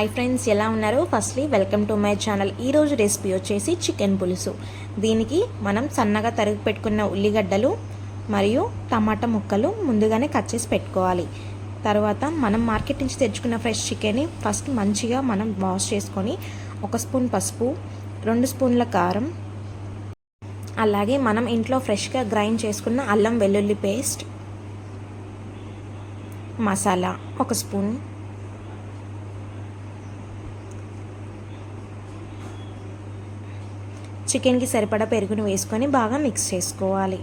Hi friends, ఎలా ఉన్నారు? Firstly welcome to my channel. ఈరోజు రెసిపీ వచ్చేసి చికెన్ పులుసు. దీనికి మనం సన్నగా తరిగి పెట్టుకున్న ఉల్లిగడ్డలు మరియు టమాటా ముక్కలు ముందుగానే కట్ చేసి పెట్టుకోవాలి. తర్వాత మనం మార్కెట్ నుంచి తెచ్చుకున్న ఫ్రెష్ చికెన్ని ఫస్ట్ మంచిగా మనం వాష్ చేసుకొని 1 స్పూన్ పసుపు, 2 స్పూన్ల కారం, అలాగే మనం ఇంట్లో ఫ్రెష్గా గ్రైండ్ చేసుకున్న అల్లం వెల్లుల్లి పేస్ట్, మసాలా 1 స్పూన్, చికెన్కి సరిపడా పెరుగును వేసుకొని బాగా మిక్స్ చేసుకోవాలి.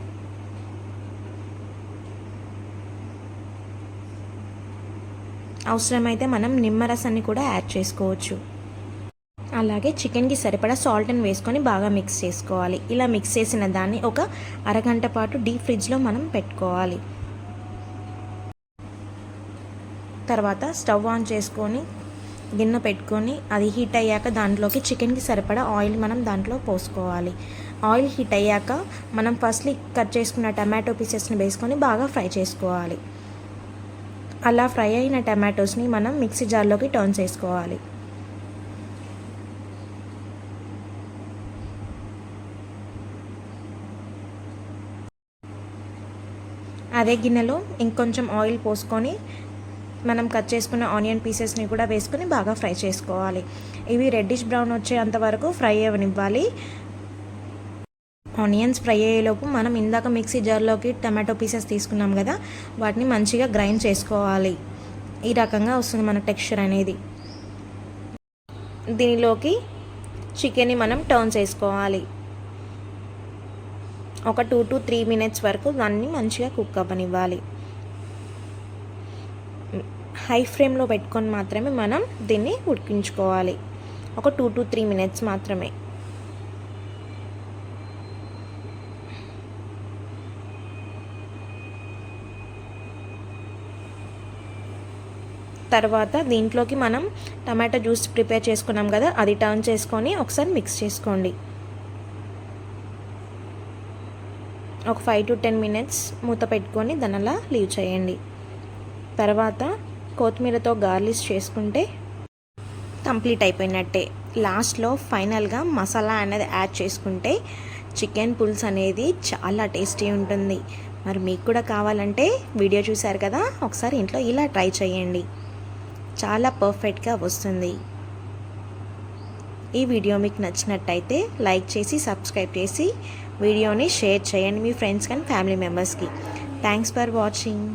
అవసరమైతే మనం నిమ్మరసాన్ని కూడా యాడ్ చేసుకోవచ్చు. అలాగే చికెన్కి సరిపడా సాల్ట్ని వేసుకొని బాగా మిక్స్ చేసుకోవాలి. ఇలా మిక్స్ చేసిన దాన్ని ఒక అరగంట పాటు డీప్ ఫ్రిడ్జ్లో మనం పెట్టుకోవాలి. తర్వాత స్టవ్ ఆన్ చేసుకొని గిన్నె పెట్టుకొని అది హీట్ అయ్యాక దాంట్లోకి చికెన్కి సరిపడా ఆయిల్ మనం దాంట్లో పోసుకోవాలి. ఆయిల్ హీట్ అయ్యాక మనం ఫస్ట్లీ కట్ చేసుకున్న టమాటో పీసెస్ని వేసుకొని బాగా ఫ్రై చేసుకోవాలి. అలా ఫ్రై అయిన టమాటోస్ని మనం మిక్సీ జార్లోకి టర్న్ చేసుకోవాలి. అదే గిన్నెలో ఇంకొంచెం ఆయిల్ పోసుకొని మనం కట్ చేసుకున్న ఆనియన్ పీసెస్ని కూడా వేసుకొని బాగా ఫ్రై చేసుకోవాలి. ఇవి రెడ్డిష్ బ్రౌన్ వచ్చేంత వరకు ఫ్రై అవ్వనివ్వాలి. ఆనియన్స్ ఫ్రై అయ్యేలోపు మనం ఇందాక మిక్సీ జార్లోకి టమాటో పీసెస్ తీసుకున్నాం కదా, వాటిని మంచిగా గ్రైండ్ చేసుకోవాలి. ఈ రకంగా వస్తుంది మన టెక్స్చర్ అనేది. దీనిలోకి చికెన్ని మనం టర్న్ చేసుకోవాలి. ఒక 2 to 3 మినిట్స్ వరకు దాన్ని మంచిగా కుక్ అవ్వనివ్వాలి. హై ఫ్లేమ్లో పెట్టుకొని మాత్రమే మనం దీన్ని ఉడికించుకోవాలి. ఒక 2 to 3 మినిట్స్ మాత్రమే. తర్వాత దీంట్లోకి మనం టమాటా జ్యూస్ ప్రిపేర్ చేసుకున్నాం కదా, అది టర్న్ చేసుకొని ఒకసారి మిక్స్ చేసుకోండి. ఒక 5 to 10 మినిట్స్ మూత పెట్టుకొని దాని అలా లీవ్ చేయండి. తర్వాత కొత్తిమీరతో గార్లిష్ చేసుకుంటే కంప్లీట్ అయిపోయినట్టే. లాస్ట్లో ఫైనల్గా మసాలా అనేది యాడ్ చేసుకుంటే చికెన్ పులుసు అనేది చాలా టేస్టీ ఉంటుంది. మరి మీకు కూడా కావాలంటే వీడియో చూశారు కదా, ఒకసారి ఇంట్లో ఇలా ట్రై చేయండి. చాలా పర్ఫెక్ట్గా వస్తుంది. ఈ వీడియో మీకు నచ్చినట్టయితే లైక్ చేసి సబ్స్క్రైబ్ చేసి వీడియోని షేర్ చేయండి మీ ఫ్రెండ్స్ అండ్ ఫ్యామిలీ మెంబర్స్కి. Thanks for watching.